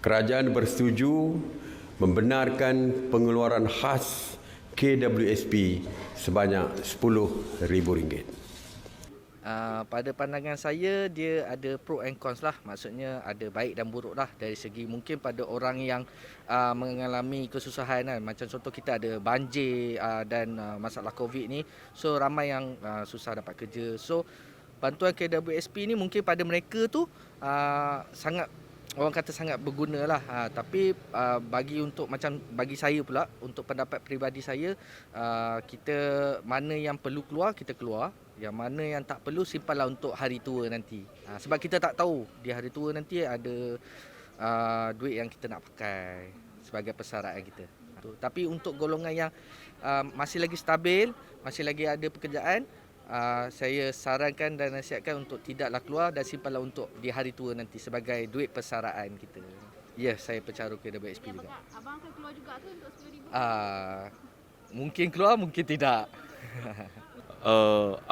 Kerajaan bersetuju membenarkan pengeluaran khas KWSP sebanyak RM10,000. Pada pandangan saya, dia ada pro and cons lah. Maksudnya ada baik dan buruk lah. Dari segi mungkin pada orang yang mengalami kesusahan kan. Macam contoh kita ada banjir dan masalah COVID ni. So ramai yang susah dapat kerja. So bantuan KWSP ni mungkin pada mereka tu sangat, orang kata sangat berguna lah. Tapi bagi saya pula, untuk pendapat peribadi saya, kita mana yang perlu keluar, kita keluar. Yang mana yang tak perlu, simpanlah untuk hari tua nanti. Sebab kita tak tahu di hari tua nanti ada duit yang kita nak pakai sebagai persaraan kita. Tapi untuk golongan yang masih lagi stabil, masih lagi ada pekerjaan, saya sarankan dan nasihatkan untuk tidaklah keluar dan simpanlah untuk di hari tua nanti sebagai duit persaraan kita. Ya, saya pencarum KWSP juga. Abang akan keluar juga ke untuk RM10,000? Mungkin keluar, mungkin tidak.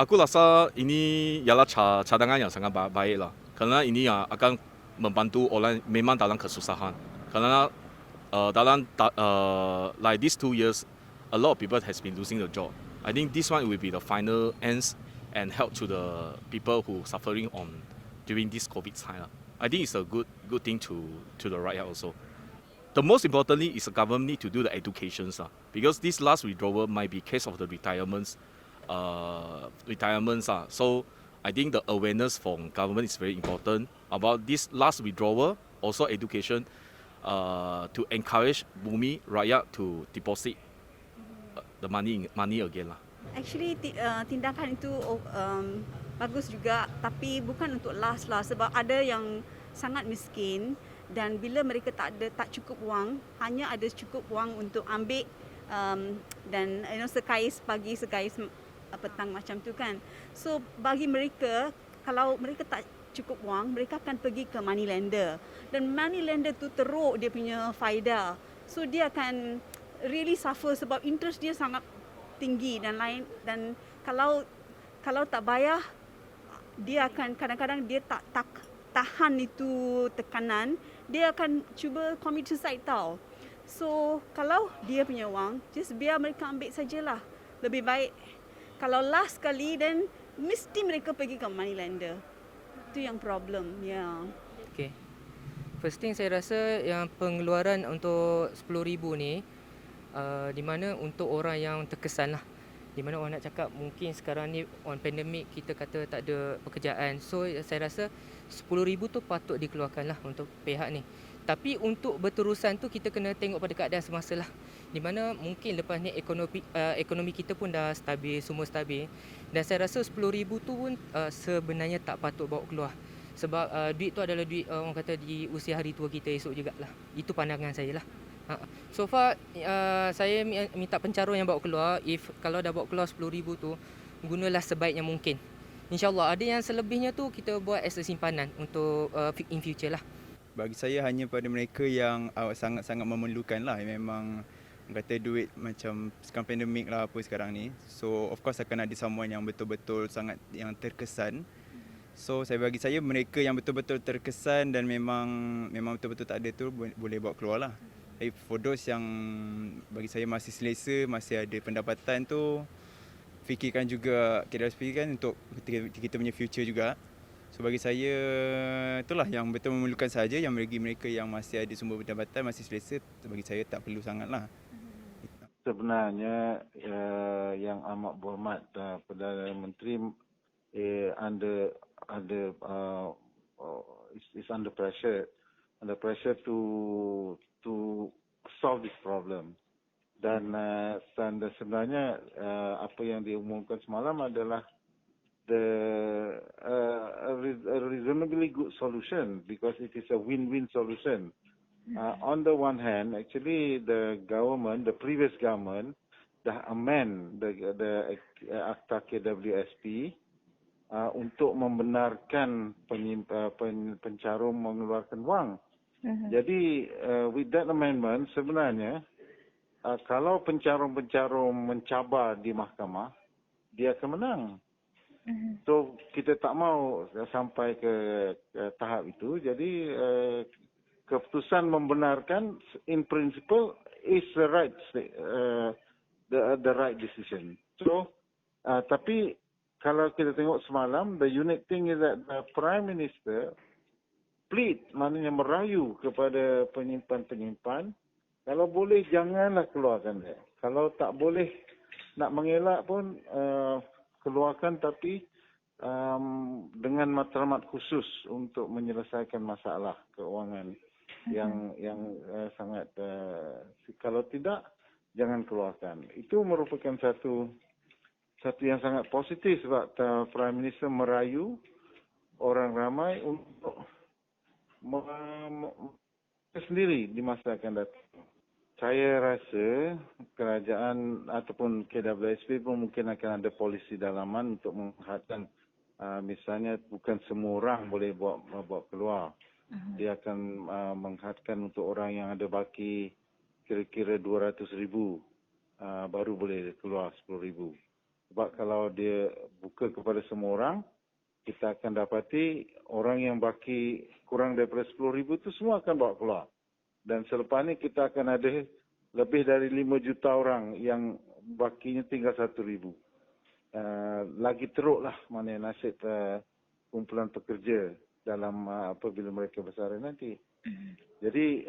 Aku rasa ini ialah cadangan yang sangat baik lah. Kerana ini akan membantu orang memang dalam kesusahan. Kerana like these 2 years, a lot of people has been losing the job. I think this one will be the final ends and help to the people who suffering during this COVID time. I think it's a good thing to the rakyat also. The most importantly is the government need to do the educations because this last withdrawal might be case of the retirements. So I think the awareness from government is very important about this last withdrawal. Also education to encourage bumi rakyat to deposit the money again lah. Actually tindakan itu bagus juga, tapi bukan untuk last lah, sebab ada yang sangat miskin dan bila mereka tak cukup wang, hanya ada cukup wang untuk ambil dan sekais pagi sekais petang macam tu kan. So bagi mereka, kalau mereka tak cukup wang, mereka akan pergi ke money lender dan money lender tu teruk dia punya faedah. So dia akan really suffer sebab interest dia sangat tinggi dan kalau tak bayar, dia akan kadang-kadang dia tak tahan itu tekanan, dia akan cuba commit suicide tau. So kalau dia punya wang, just biar mereka ambil sajalah. Lebih baik kalau last kali, then mesti mereka pergi ke money lender. Itu yang problem, ya. Yeah. Okay. First thing saya rasa yang pengeluaran untuk RM10,000 ni, di mana untuk orang yang terkesan lah. Di mana orang nak cakap mungkin sekarang ni on pandemic, kita kata tak ada pekerjaan. So saya rasa RM10,000 tu patut dikeluarkan lah untuk pihak ni. Tapi untuk berterusan tu kita kena tengok pada keadaan semasa lah. Di mana mungkin lepas ni ekonomi kita pun dah stabil, semua stabil. Dan saya rasa RM10,000 tu pun sebenarnya tak patut bawa keluar. Sebab duit tu adalah duit orang kata di usia hari tua kita esok jugalah. Itu pandangan saya lah. So far saya minta pencarum yang bawa keluar, kalau dah bawa keluar RM10,000 tu, gunalah sebaiknya mungkin. InsyaAllah ada yang selebihnya tu kita buat as a simpanan untuk in future lah. Bagi saya hanya pada mereka yang sangat-sangat memerlukan lah. Memang kata duit macam sekarang pandemik lah apa sekarang ni. So of course akan ada someone yang betul-betul sangat yang terkesan. So bagi saya mereka yang betul-betul terkesan dan memang betul-betul tak ada tu boleh bawa keluar lah. For those yang bagi saya masih selesa, masih ada pendapatan tu, fikirkan juga KWSP kan untuk kita punya future juga. So bagi saya itulah yang betul memerlukan saja, yang bagi mereka yang masih ada sumber pendapatan, masih selesa, bagi saya tak perlu sangatlah. Sebenarnya yang amat berhormat Perdana Menteri is under pressure to solve this problem. Dan sebenarnya apa yang diumumkan semalam adalah a reasonably good solution because it is a win-win solution. On the one hand, actually the previous government, dah amend the Akta KWSP untuk membenarkan pencarum mengeluarkan wang. Jadi with that amendment sebenarnya kalau pencarum-pencarum mencabar di mahkamah, dia akan menang. So kita tak mau sampai ke tahap itu. Jadi keputusan membenarkan in principle is the right the right decision. So tapi kalau kita tengok semalam, the unique thing is that the Prime Minister plead, maknanya merayu kepada penyimpan-penyimpan, kalau boleh janganlah keluarkan dia. Kalau tak boleh nak mengelak pun keluarkan, tapi dengan matlamat khusus untuk menyelesaikan masalah keuangan yang sangat kalau tidak jangan keluarkan. Itu merupakan satu yang sangat positif sebab Prime Minister merayu orang ramai untuk sendiri di masa akan datang. Saya rasa kerajaan ataupun KWSP pun mungkin akan ada polisi dalaman untuk menghadkan misalnya bukan semua orang boleh bawa keluar. Dia akan menghadkan untuk orang yang ada baki kira-kira 200,000 baru boleh keluar 10,000. Sebab kalau dia buka kepada semua orang, kita akan dapati orang yang baki kurang daripada 10,000 itu semua akan bawa keluar. Dan selepas ini kita akan ada lebih dari 5 juta orang yang bakinya tinggal 1,000. Lagi teruklah mana nasib kumpulan pekerja dalam apabila mereka bersara nanti. Jadi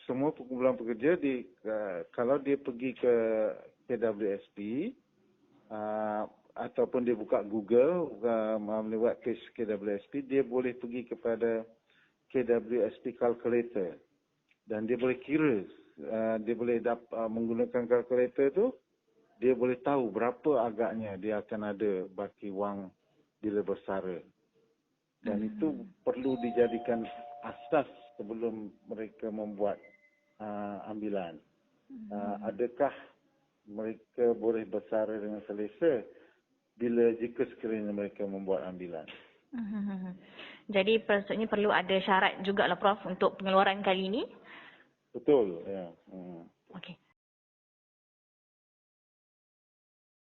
semua kumpulan pekerja kalau dia pergi ke KWSP ataupun dia buka Google melalui webpage KWSP, dia boleh pergi kepada KWSP calculator dan dia boleh kira, dia boleh menggunakan kalkulator tu, dia boleh tahu berapa agaknya dia akan ada baki wang bila bersara. Dan itu perlu dijadikan asas sebelum mereka membuat ambilan. Adakah mereka boleh bersara dengan selesa jika sekiranya mereka membuat ambilan? Jadi maksudnya perlu ada syarat jugalah Prof untuk pengeluaran kali ini? Betul, ya. Okey.